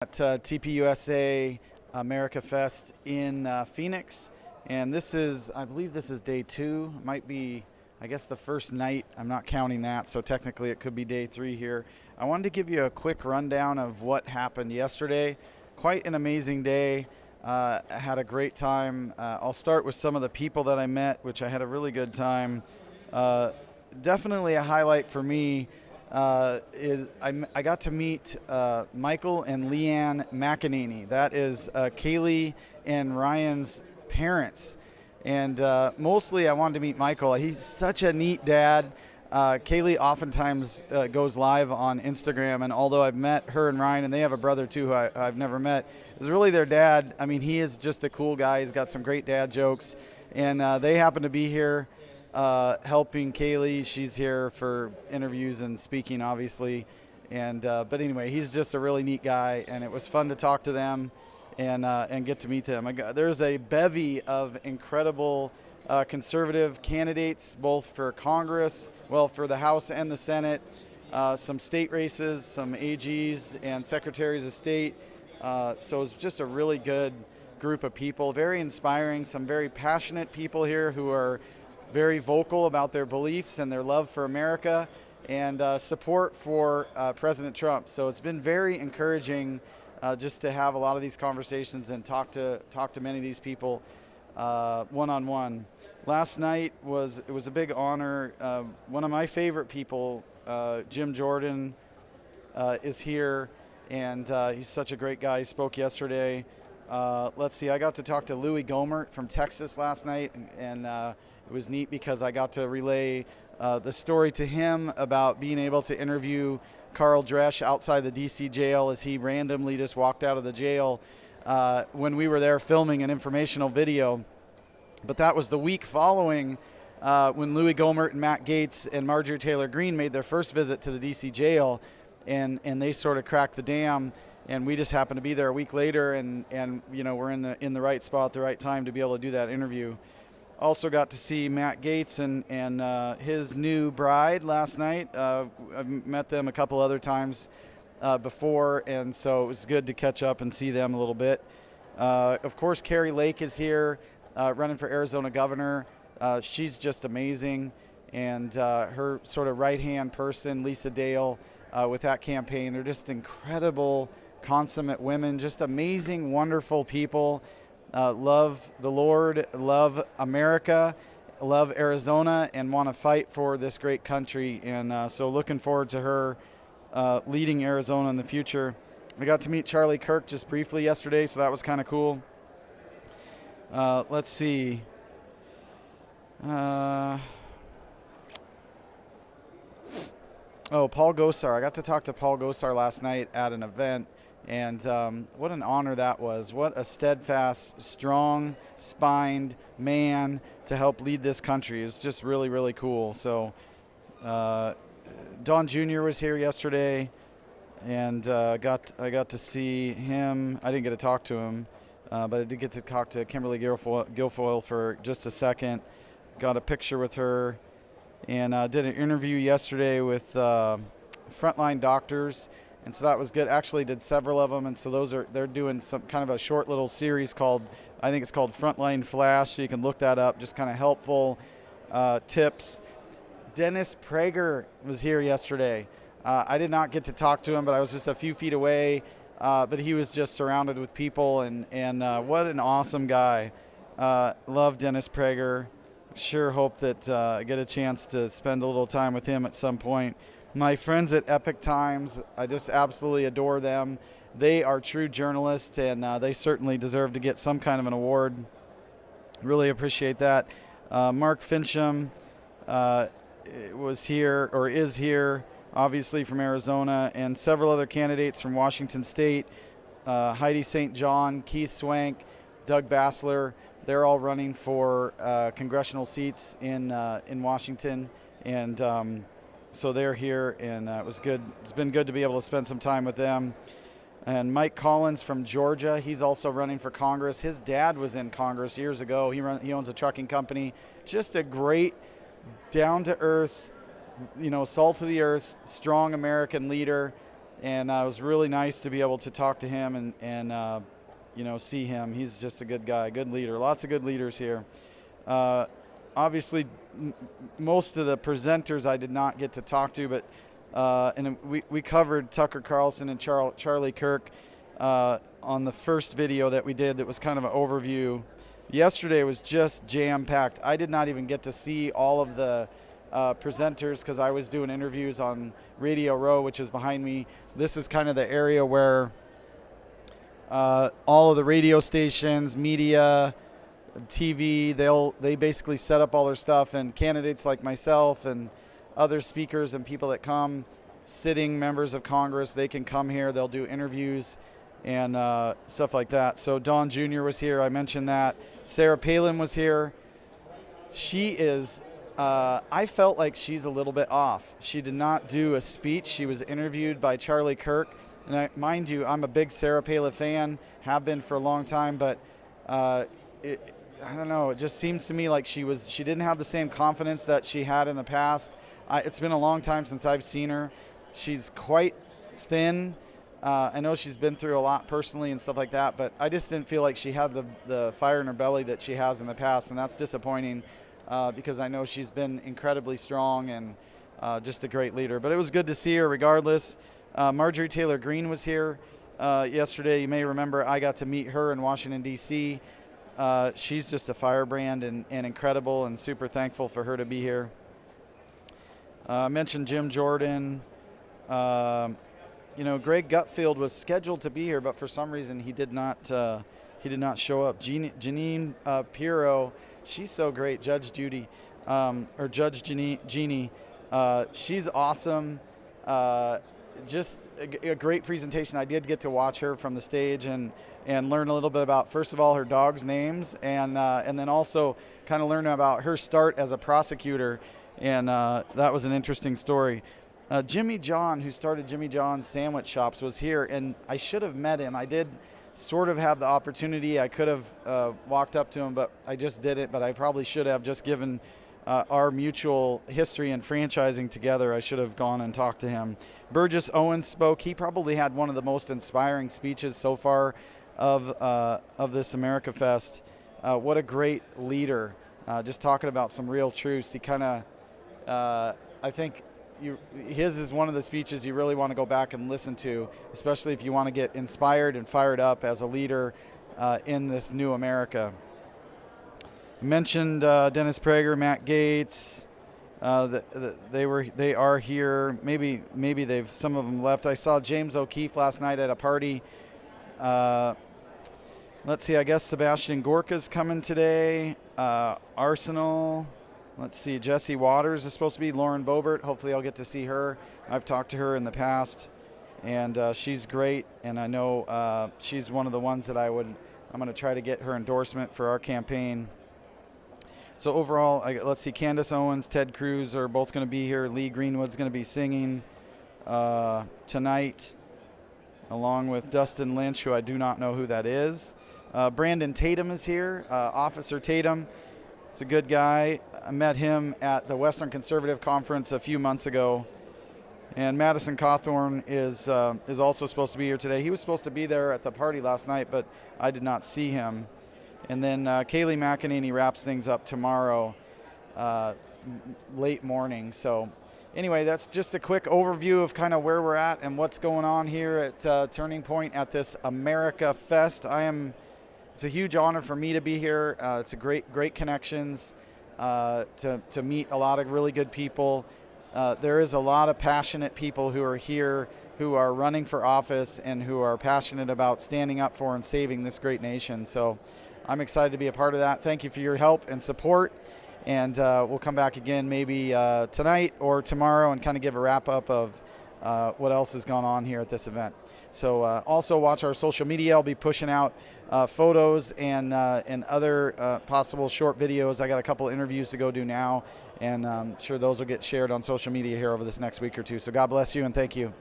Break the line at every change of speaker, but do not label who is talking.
At TPUSA America Fest in Phoenix, and I believe this is day 2. Might be, I guess, the first night. I'm not counting that, so technically it could be day 3 here. I wanted to give you a quick rundown of what happened yesterday. Quite an amazing day. I had a great time. I'll start with some of the people that I met, which I had a really good time. Definitely a highlight for me. I got to meet Michael and Leanne McEnany. That is Kaylee and Ryan's parents. And mostly I wanted to meet Michael. He's such a neat dad. Kaylee oftentimes goes live on Instagram, and although I've met her and Ryan, and they have a brother too who I've never met, is really their dad. I mean, he is just a cool guy. He's got some great dad jokes, and they happen to be here helping Kaylee. She's here for interviews and speaking, obviously. And but anyway, he's just a really neat guy, and it was fun to talk to them and get to meet them. There's a bevy of incredible conservative candidates, both for Congress, for the House and the Senate, some state races, some AGs and secretaries of state. So it was just a really good group of people, very inspiring, some very passionate people here who are very vocal about their beliefs and their love for America and support for President Trump. So it's been very encouraging just to have a lot of these conversations and talk to many of these people one-on-one. Last night was a big honor. One of my favorite people, Jim Jordan, is here, and he's such a great guy. He spoke yesterday. Let's see, I got to talk to Louis Gohmert from Texas last night, and it was neat because I got to relay the story to him about being able to interview Carl Dresch outside the D.C. jail as he randomly just walked out of the jail when we were there filming an informational video. But that was the week following when Louis Gohmert and Matt Gaetz and Marjorie Taylor Greene made their first visit to the D.C. jail, and they sort of cracked the dam. And we just happened to be there a week later, and you know, we're in the right spot at the right time to be able to do that interview. Also got to see Matt Gaetz and his new bride last night. I've met them a couple other times before, and so it was good to catch up and see them a little bit. Of course, Kari Lake is here, running for Arizona governor. She's just amazing, and her sort of right-hand person, Lisa Dale, with that campaign. They're just incredible, consummate women, just amazing, wonderful people. Love the Lord, love America, love Arizona, and want to fight for this great country. And so looking forward to her leading Arizona in the future. We got to meet Charlie Kirk just briefly yesterday, so that was kind of cool. Let's see. Paul Gosar. I got to talk to Paul Gosar last night at an event. And what an honor that was. What a steadfast, strong-spined man to help lead this country. It's just really, really cool. So Don Jr. was here yesterday, and I got to see him. I didn't get to talk to him, but I did get to talk to Kimberly Guilfoyle for just a second. Got a picture with her, and did an interview yesterday with Frontline doctors. And so that was good. Actually did several of them, and so they're doing some kind of a short little series called, I think it's called Frontline Flash, so you can look that up, just kind of helpful tips. Dennis Prager was here yesterday. I did not get to talk to him, but I was just a few feet away, but he was just surrounded with people, and what an awesome guy. Love Dennis Prager. Sure hope that I get a chance to spend a little time with him at some point. My friends at Epic Times, I just absolutely adore them. They are true journalists, and they certainly deserve to get some kind of an award. Really appreciate that. Mark Fincham was here, or is here, obviously from Arizona, and several other candidates from Washington State. Heidi St. John, Keith Swank, Doug Bassler. They're all running for congressional seats in Washington, and so they're here, and it was good. It's been good to be able to spend some time with them. And Mike Collins from Georgia, he's also running for Congress. His dad was in Congress years ago. He owns a trucking company. Just a great, down-to-earth, salt of the earth, strong American leader. and it was really nice to be able to talk to him and see him. He's just a good guy, good leader. Lots of good leaders here. Obviously, most of the presenters I did not get to talk to, but and we covered Tucker Carlson and Charlie Kirk on the first video that we did. That was kind of an overview. Yesterday was just jam-packed. I did not even get to see all of the presenters because I was doing interviews on Radio Row, which is behind me. This is kind of the area where all of the radio stations, media, TV, they basically set up all their stuff, and candidates like myself and other speakers and people that come, sitting members of Congress, they can come here. They'll do interviews and stuff like that. So Don Jr. was here. I mentioned that. Sarah Palin was here. She is, I felt like she's a little bit off. She did not do a speech. She was interviewed by Charlie Kirk. And mind you, I'm a big Sarah Palin fan, have been for a long time, but I don't know, it just seems to me like she didn't have the same confidence that she had in the past. It's been a long time since I've seen her. She's quite thin. I know she's been through a lot personally and stuff like that, but I just didn't feel like she had the fire in her belly that she has in the past, and that's disappointing because I know she's been incredibly strong and just a great leader. But it was good to see her regardless. Marjorie Taylor Greene was here yesterday. You may remember I got to meet her in Washington, D.C. She's just a firebrand and incredible, and super thankful for her to be here. I mentioned Jim Jordan. Greg Gutfield was scheduled to be here, but for some reason he did not show up. Jeanine Pirro, she's so great. Judge Jeannie. She's awesome. Just a great presentation. I did get to watch her from the stage and learn a little bit about, first of all, her dog's names, and then also kind of learn about her start as a prosecutor, and that was an interesting story. Jimmy John, who started Jimmy John's Sandwich Shops, was here, and I should have met him. I did sort of have the opportunity. I could have walked up to him, but I just didn't, but I probably should have, just given our mutual history in franchising together. I should have gone and talked to him. Burgess Owens spoke. He probably had one of the most inspiring speeches so far of this America Fest. What a great leader. Just talking about some real truths. He kind of, I think his is one of the speeches you really want to go back and listen to, especially if you want to get inspired and fired up as a leader in this new America. I mentioned Dennis Prager, Matt Gaetz. They are here. Maybe some of them left. I saw James O'Keefe last night at a party. Let's see. I guess Sebastian Gorka's coming today. Arsenal. Let's see. Jesse Waters is supposed to be. Lauren Boebert. Hopefully, I'll get to see her. I've talked to her in the past, and she's great. And I know she's one of the ones that I'm going to try to get her endorsement for our campaign. So overall, let's see, Candace Owens, Ted Cruz are both going to be here. Lee Greenwood's going to be singing tonight, along with Dustin Lynch, who I do not know who that is. Brandon Tatum is here, Officer Tatum. He's a good guy. I met him at the Western Conservative Conference a few months ago. And Madison Cawthorn is also supposed to be here today. He was supposed to be there at the party last night, but I did not see him. And then Kayleigh McEnany wraps things up tomorrow, late morning. So anyway, that's just a quick overview of kind of where we're at and what's going on here at Turning Point at this America Fest. It's a huge honor for me to be here. It's a great connections to meet a lot of really good people. There is a lot of passionate people who are here, who are running for office and who are passionate about standing up for and saving this great nation. So I'm excited to be a part of that. Thank you for your help and support. And we'll come back again maybe tonight or tomorrow and kind of give a wrap up of what else has gone on here at this event. So also watch our social media. I'll be pushing out photos and other possible short videos. I got a couple interviews to go do now, and I'm sure those will get shared on social media here over this next week or two. So God bless you and thank you.